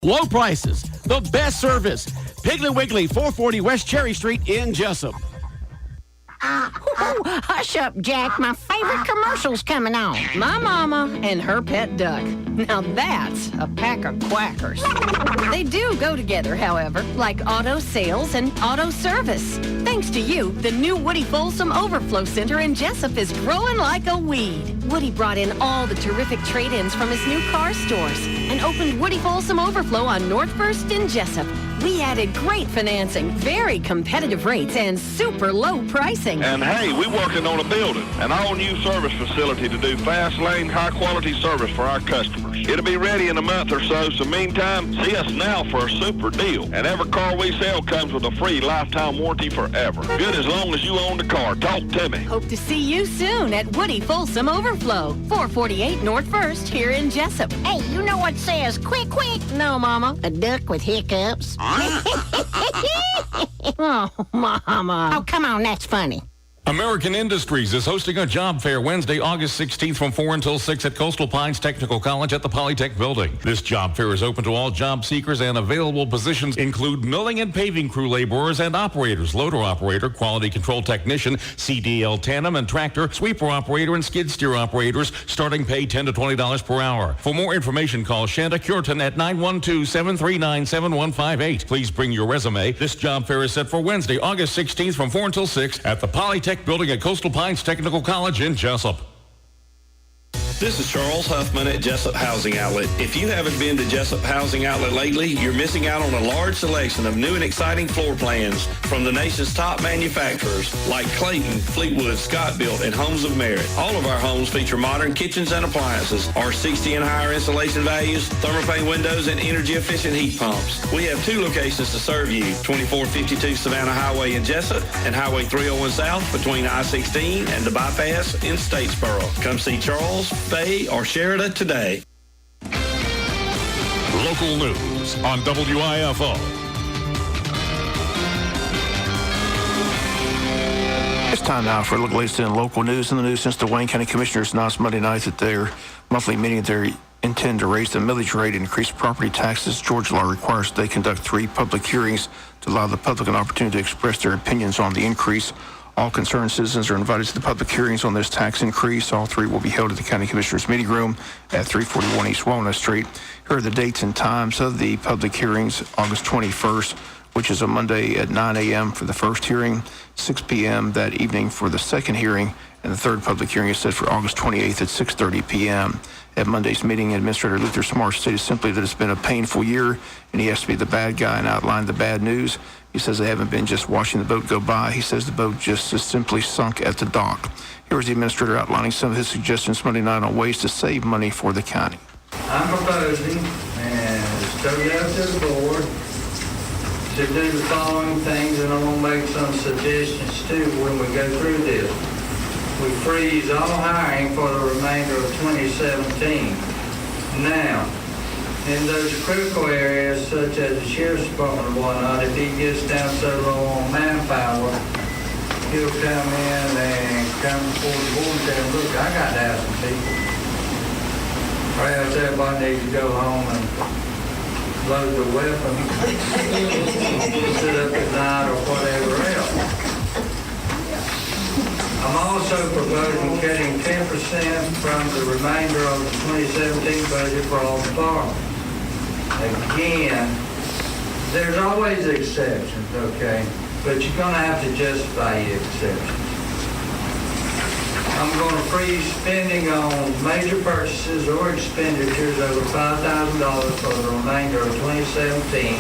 Low prices, the best service. Piggly Wiggly, 440 West Cherry Street in Jesup. Hush up, Jack. My favorite commercial's coming on. My mama and her pet duck. Now that's a pack of quackers. They do go together, however, like auto sales and auto service. Thanks to you, the new Woody Folsom Overflow Center in Jesup is growing like a weed. Woody brought in all the terrific trade-ins from his new car stores and opened Woody Folsom Overflow on North First in Jesup. We added great financing, very competitive rates, and super low pricing. And hey, we're working on a building, an all-new service facility to do fast lane, high-quality service for our customers. It'll be ready in a month or so, so meantime, see us now for a super deal. And every car we sell comes with a free lifetime warranty forever. Good as long as you own the car. Talk to me. Hope to see you soon at Woody Folsom Overflow, 448 North First here in Jesup. Hey, you know what says quick, quick? No, Mama. A duck with hiccups. Oh, Mama. Oh, come on, that's funny. American Industries is hosting a job fair Wednesday, August 16th from 4 until 6 at Coastal Pines Technical College at the Polytech Building. This job fair is open to all job seekers, and available positions include milling and paving crew laborers and operators, loader operator, quality control technician, CDL tandem and tractor, sweeper operator, and skid steer operators, starting pay $10 to $20 per hour. For more information, call Shanda Curtin at 912-739-7158. Please bring your resume. This job fair is set for Wednesday, August 16th from 4 until 6 at the Polytech Building at Coastal Pines Technical College in Jesup. This is Charles Huffman at Jesup Housing Outlet. If you haven't been to Jesup Housing Outlet lately, you're missing out on a large selection of new and exciting floor plans from the nation's top manufacturers like Clayton, Fleetwood, Scott Built, and Homes of Merit. All of our homes feature modern kitchens and appliances, R60 and higher insulation values, thermopane windows, and energy-efficient heat pumps. We have two locations to serve you, 2452 Savannah Highway in Jesup and Highway 301 South between I-16 and the bypass in Statesboro. Come see Charles, Faye, or Sheridan today. Local news on WIFO. It's time now for a look at the latest in local news. In the news, since the Wayne County Commissioners announced Monday night that their monthly meeting they intend to raise the millage rate and increase property taxes, Georgia law requires they conduct 3 public hearings to allow the public an opportunity to express their opinions on the increase. All concerned citizens are invited to the public hearings on this tax increase. All 3 will be held at the County Commissioners Meeting Room at 341 East Walnut Street. Here are the dates and times of the public hearings. August 21st, which is a Monday at 9 a.m. for the first hearing, 6 p.m. that evening for the second hearing, and the third public hearing is set for August 28th at 6:30 p.m. At Monday's meeting, Administrator Luther Smart stated simply that it's been a painful year, and he has to be the bad guy and outline the bad news. He says they haven't been just watching the boat go by. He says the boat just is simply sunk at the dock. Here is the administrator outlining some of his suggestions Monday night on ways to save money for the county. I'm proposing, and it's totally up to the board, to do the following things, and I'm going to make some suggestions too when we go through this. We freeze all hiring for the remainder of 2017. Now, in those critical areas such as the sheriff's department and whatnot, if he gets down so low on manpower, he'll come in and come before the board and say, look, I got to have some people. Or else everybody needs to go home and load the weapon, sit up at night or whatever else. I'm also proposing cutting 10% from the remainder of the 2017 budget for all departments. Again, there's always exceptions, okay? But you're going to have to justify your exceptions. I'm going to freeze spending on major purchases or expenditures over $5,000 for the remainder of 2017,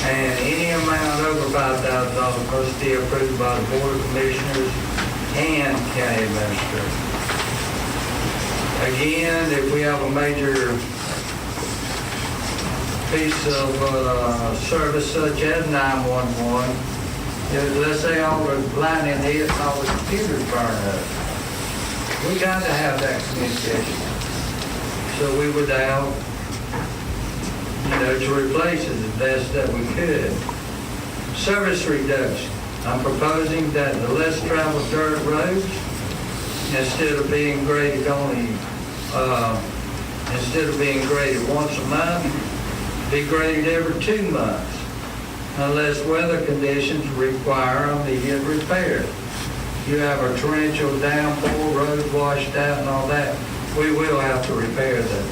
and any amount over $5,000 must be approved by the Board of Commissioners and County Administrator. Again, if we have a major piece of service such as 911, let's say all the lightning hits and all the computers burn up, we got to have that communication. So we would have, to replace it as best that we could. Service reduction. I'm proposing that the less traveled dirt roads, instead of being graded once a month, Be graded every 2 months, unless weather conditions require immediate repair. You have a torrential downpour, roads washed out and all that, we will have to repair those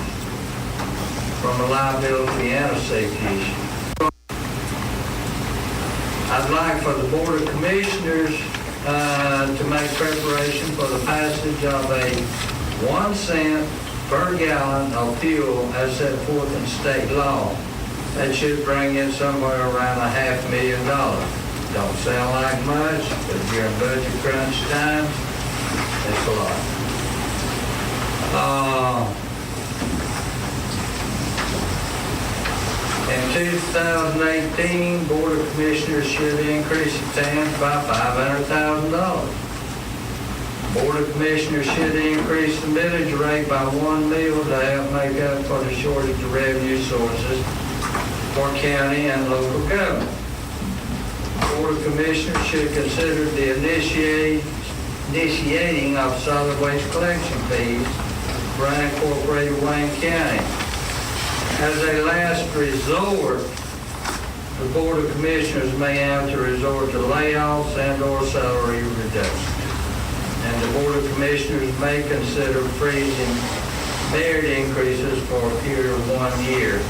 from a liability and a safety issue. I'd like for the Board of Commissioners to make preparation for the passage of a 1 cent per gallon of fuel as set forth in state law. That should bring in somewhere around $500,000. Don't sound like much, but during budget crunch time, it's a lot. In 2018, Board of Commissioners should increase the TANs by $500,000. Board of Commissioners should increase the millage rate by 1 mil to help make up for the shortage of revenue sources for county and local government. Board of Commissioners should consider the initiating of solid waste collection fees for unincorporated Wayne County. As a last resort, the Board of Commissioners may have to resort to layoffs and/or salary reductions. And the Board of Commissioners may consider freezing merit increases for a period of 1 year.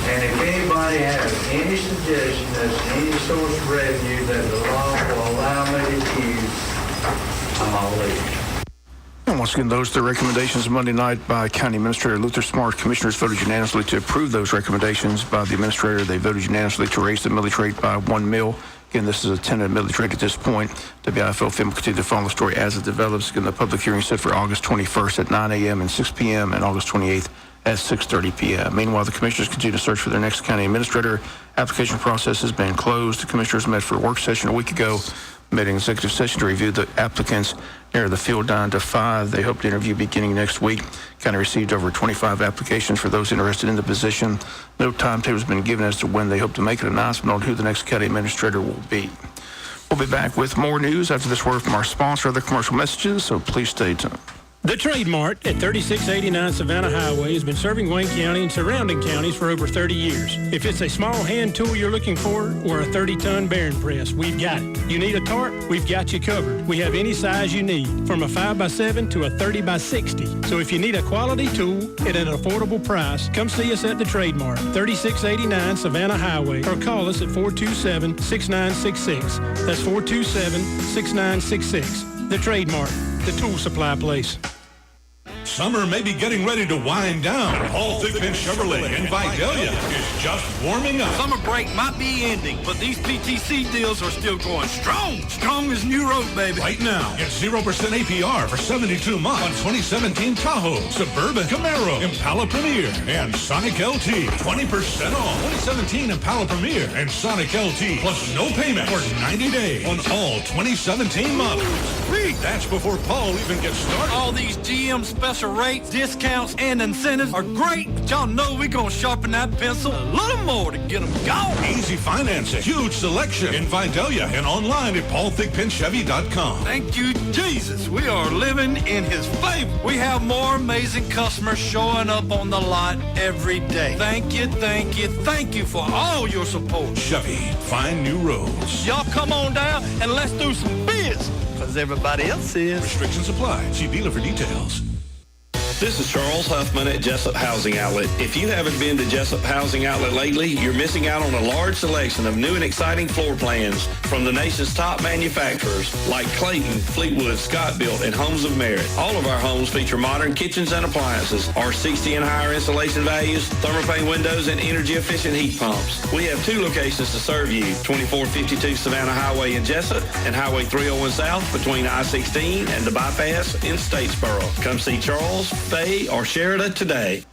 And if anybody has any suggestion as to any source of revenue that the law will allow me to use, I'm all ears. And once again, those are the recommendations Monday night by County Administrator Luther Smart. Commissioners voted unanimously to approve those recommendations by the Administrator. They voted unanimously to raise the millage rate by 1 mil. Again, this is a tentative millage rate at this point. WIFO-FM will continue to follow the story as it develops. Again, the public hearing is set for August 21st at 9 a.m. and 6 p.m. and August 28th at 6:30 p.m. Meanwhile, the Commissioners continue to search for their next County Administrator. Application process has been closed. The Commissioners met for a work session a week ago, met an executive session to review the applicants, narrow the field down to 5. They hope to interview beginning next week. County received over 25 applications for those interested in the position. No timetable has been given as to when they hope to make an announcement on who the next County Administrator will be. We'll be back with more news after this word from our sponsor, other commercial messages, so please stay tuned. The Trade Mart at 3689 Savannah Highway has been serving Wayne County and surrounding counties for over 30 years. If it's a small hand tool you're looking for or a 30-ton bearing press, we've got it. You need a tarp? We've got you covered. We have any size you need, from a 5x7 to a 30x60. So if you need a quality tool at an affordable price, come see us at the Trade Mart, 3689 Savannah Highway, or call us at 427-6966. That's 427-6966. The Trade Mart, the tool supply place. Summer may be getting ready to wind down. Paul Thigpen Chevrolet in Vidalia is just warming up. Summer break might be ending, but these PTC deals are still going strong. Strong as new road, baby. Right now, get 0% APR for 72 months on 2017 Tahoe, Suburban, Camaro, Impala Premier, and Sonic LT. 20% off. 2017 Impala Premier and Sonic LT, plus no payment for 90 days on all 2017 models. Sweet. That's before Paul even gets started. All these GM special rates, discounts, and incentives are great, but y'all know we're going to sharpen that pencil a little more to get them going. Easy financing, huge selection in Vidalia and online at paulthigpenchevy.com. Thank you, Jesus. We are living in his favor. We have more amazing customers showing up on the lot every day. Thank you, thank you, thank you for all your support. Chevy, find new roads. Y'all come on down and let's do some biz, because everybody else is. Restrictions apply. See dealer for details. This is Charles Huffman at Jesup Housing Outlet. If you haven't been to Jesup Housing Outlet lately, you're missing out on a large selection of new and exciting floor plans from the nation's top manufacturers like Clayton, Fleetwood, Scott Built, and Homes of Merit. All of our homes feature modern kitchens and appliances, R60 and higher installation values, thermopane windows, and energy-efficient heat pumps. We have 2 locations to serve you, 2452 Savannah Highway in Jesup and Highway 301 South between I-16 and the bypass in Statesboro. Come see Charles, Faye, or Sheridan today.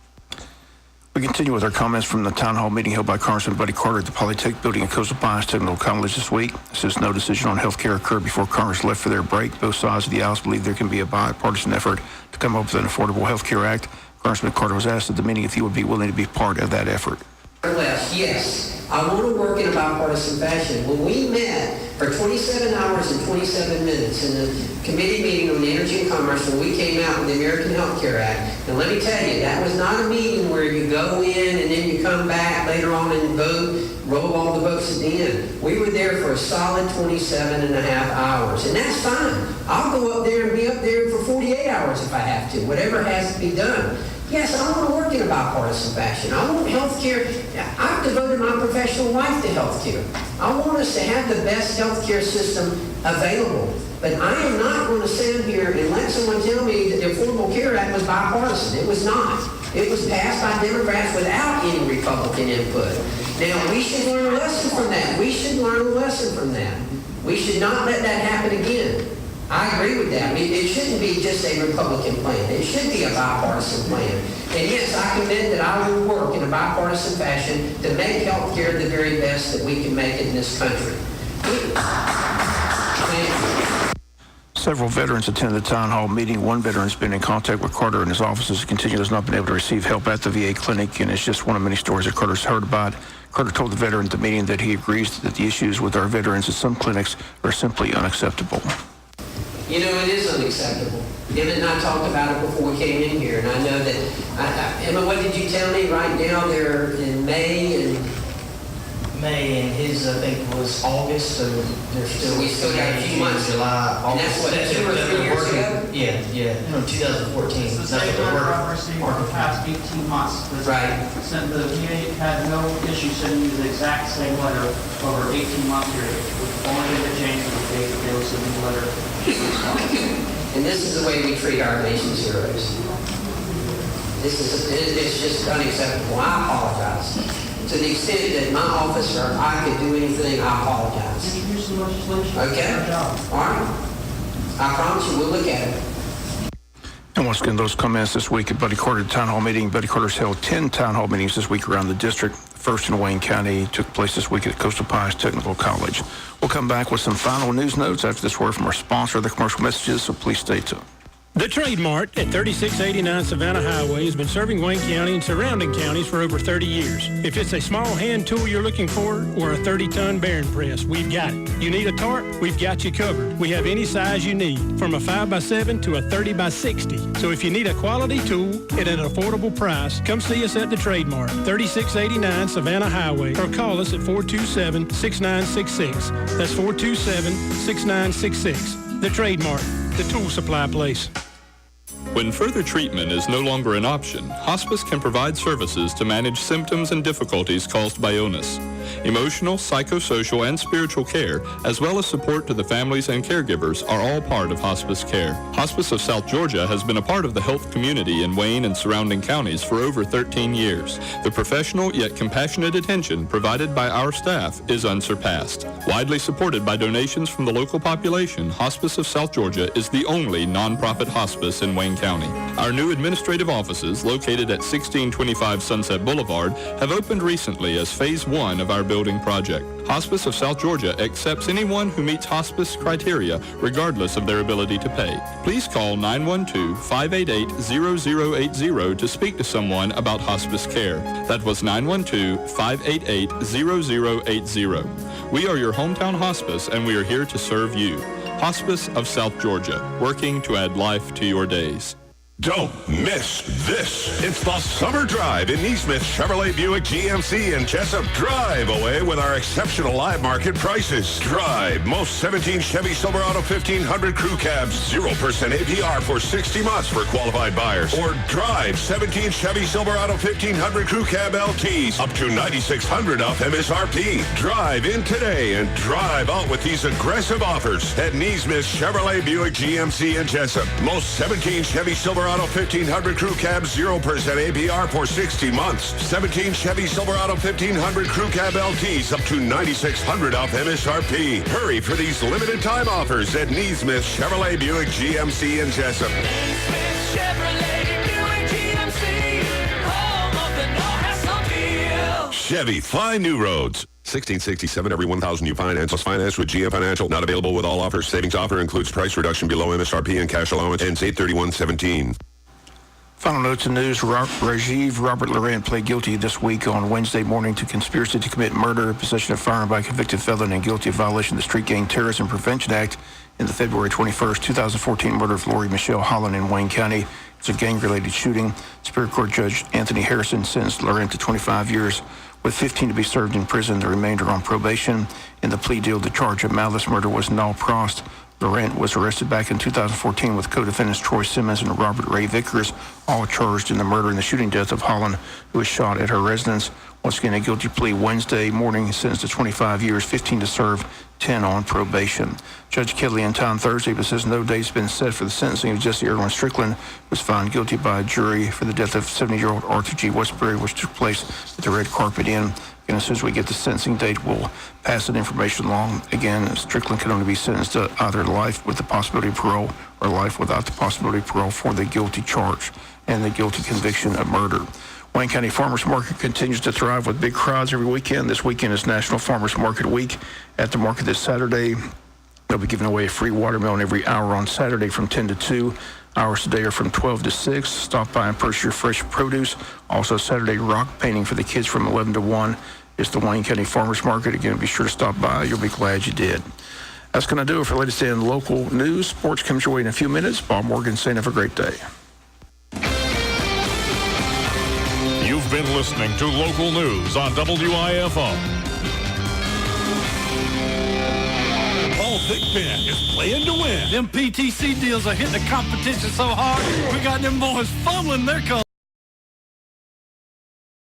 We continue with our comments from the town hall meeting held by Congressman Buddy Carter at the Polytech building at Coastal Pines Technical College this week. Since no decision on health care occurred before Congress left for their break, both sides of the aisle believe there can be a bipartisan effort to come up with an Affordable Health Care Act. Congressman Carter was asked at the meeting if he would be willing to be part of that effort. Yes, I want to work in a bipartisan fashion. When we met for 27 hours and 27 minutes in the committee meeting on energy and commerce, when we came out with the American Health Care Act, And let me tell you, that was not a meeting where you go in and then you come back later on and vote, roll all the votes at the end. We were there for a solid 27 and a half hours, and that's fine. I'll go up there and be up there for 48 hours if I have to, whatever has to be done. Yes, I want to work in a bipartisan fashion. I want health care. I've devoted my professional life to health care. I want us to have the best health care system available. But I am not going to stand here and let someone tell me that the Affordable Care Act was bipartisan. It was not. It was passed by Democrats without any Republican input. Now, we should learn a lesson from that. We should learn a lesson from that. We should not let that happen again. I agree with that. It shouldn't be just a Republican plan. It should be a bipartisan plan. And yes, I commit that I will work in a bipartisan fashion to make health care the very best that we can make it in this country. Thank you. Several veterans attended the town hall meeting. One veteran has been in contact with Carter and his offices. Continue has not been able to receive help at the VA clinic, and it's just one of many stories that Carter's heard about. Carter told the veteran at the meeting that he agrees that the issues with our veterans at some clinics are simply unacceptable. You know, it is unacceptable. Emmett and I talked about it before we came in here, and I know that, Emmett, what did you tell me? Right now they're in May, and his, I think, was August, so they're still... So we still got a few months. July, August. And that's what, 2 or 3 years ago? Yeah, no, 2014. It's the same number I've received for the past 18 months. Right. Since the VA had no issue sending you the exact same letter over 18 month period. The only thing that changed was the date that they would send the letter 6 months. And this is the way we treat our nation's heroes. It's just unacceptable. I apologize. To the extent that my office or I could do anything, I apologize. Can you use some legislation? Okay. All right. I promise you, we'll look at it. And once again, those comments this week at Buddy Carter town hall meeting. Buddy Carter's held 10 town hall meetings this week around the district. First in Wayne County took place this week at Coastal Pines Technical College. We'll come back with some final news notes after this word from our sponsor, the commercial messages, so please stay tuned. The Trade Mart at 3689 Savannah Highway has been serving Wayne County and surrounding counties for over 30 years. If it's a small hand tool you're looking for or a 30-ton bearing press, we've got it. You need a tarp? We've got you covered. We have any size you need, from a 5x7 to a 30x60. So if you need a quality tool at an affordable price, come see us at the Trade Mart, 3689 Savannah Highway, or call us at 427-6966. That's 427-6966. The Trade Mart, the tool supply place. When further treatment is no longer an option, hospice can provide services to manage symptoms and difficulties caused by illness. Emotional, psychosocial, and spiritual care, as well as support to the families and caregivers, are all part of hospice care. Hospice of South Georgia has been a part of the health community in Wayne and surrounding counties for over 13 years. The professional yet compassionate attention provided by our staff is unsurpassed. Widely supported by donations from the local population, Hospice of South Georgia is the only nonprofit hospice in Wayne County. Our new administrative offices, located at 1625 Sunset Boulevard, have opened recently as Phase 1 of our building project. Hospice of South Georgia accepts anyone who meets hospice criteria, regardless of their ability to pay. Please call 912-588-0080 to speak to someone about hospice care. That was 912-588-0080. We are your hometown hospice, and we are here to serve you. Hospice of South Georgia, working to add life to your days. Don't miss this. It's the Summer Drive in Neesmith Chevrolet Buick GMC and Jesup. Drive away with our exceptional live market prices. Drive most 17 Chevy Silverado 1500 crew cabs, 0% APR for 60 months for qualified buyers. Or drive 17 Chevy Silverado 1500 crew cab LTs up to $9,600 off MSRP. Drive in today and drive out with these aggressive offers at Neesmith Chevrolet Buick GMC and Jesup. Most 17 Chevy Silverado 1500 crew cab, 0% APR for 60 months. 17 Chevy Silverado 1500 crew cab LTs up to $9,600 off MSRP. Hurry for these limited time offers at Neesmith Chevrolet Buick GMC and Jesup. Neesmith Chevrolet Buick GMC, home of the no-hassle deal. Chevy, find new roads. 1667 every 1,000 you finance plus finance with GM Financial. Not available with all offers. Savings offer includes price reduction below MSRP and cash allowance. Ends 8/31/17. Final notes and news. Rajiv Robert Laurent pled guilty this week on Wednesday morning to conspiracy to commit murder, possession of firearm by a convicted felon, and guilty of violation of the Street Gang Terrorism Prevention Act in the February 21st, 2014 murder of Lori Michelle Holland in Wayne County. It's a gang-related shooting. Superior Court Judge Anthony Harrison sentenced Laurent to 25 years, with 15 to be served in prison, the remainder on probation. In the plea deal, the charge of malice murder was null prost. Laurent was arrested back in 2014 with co-defendants Troy Simmons and Robert Ray Vickers, all charged in the murder and the shooting death of Holland, who was shot at her residence. Once again, a guilty plea Wednesday morning, sentenced to 25 years, 15 to serve, 10 on probation. Judge Kelly in town Thursday, but says no date's been set for the sentencing of Jesse Erwin Strickland, who was found guilty by a jury for the death of 70-year-old Arthur G. Westbury, which took place at the Red Carpet Inn. And as soon as we get the sentencing date, we'll pass that information along. Again, Strickland can only be sentenced to either life with the possibility of parole or life without the possibility of parole for the guilty charge and the guilty conviction of murder. Wayne County Farmers Market continues to thrive with big crowds every weekend. This weekend is National Farmers Market Week. At the market this Saturday, they'll be giving away a free watermelon every hour on Saturday from 10 to 2. Hours today are from 12 to 6. Stop by and purchase your fresh produce. Also Saturday, rock painting for the kids from 11 to 1. It's the Wayne County Farmers Market. Again, be sure to stop by. You'll be glad you did. That's going to do it for latest in local news. Sports comes your way in a few minutes. Bob Morgan saying have a great day. You've been listening to local news on WIFO. Paul Thigpen is playing to win. Them PTC deals are hitting the competition so hard, we got them boys fumbling their colors.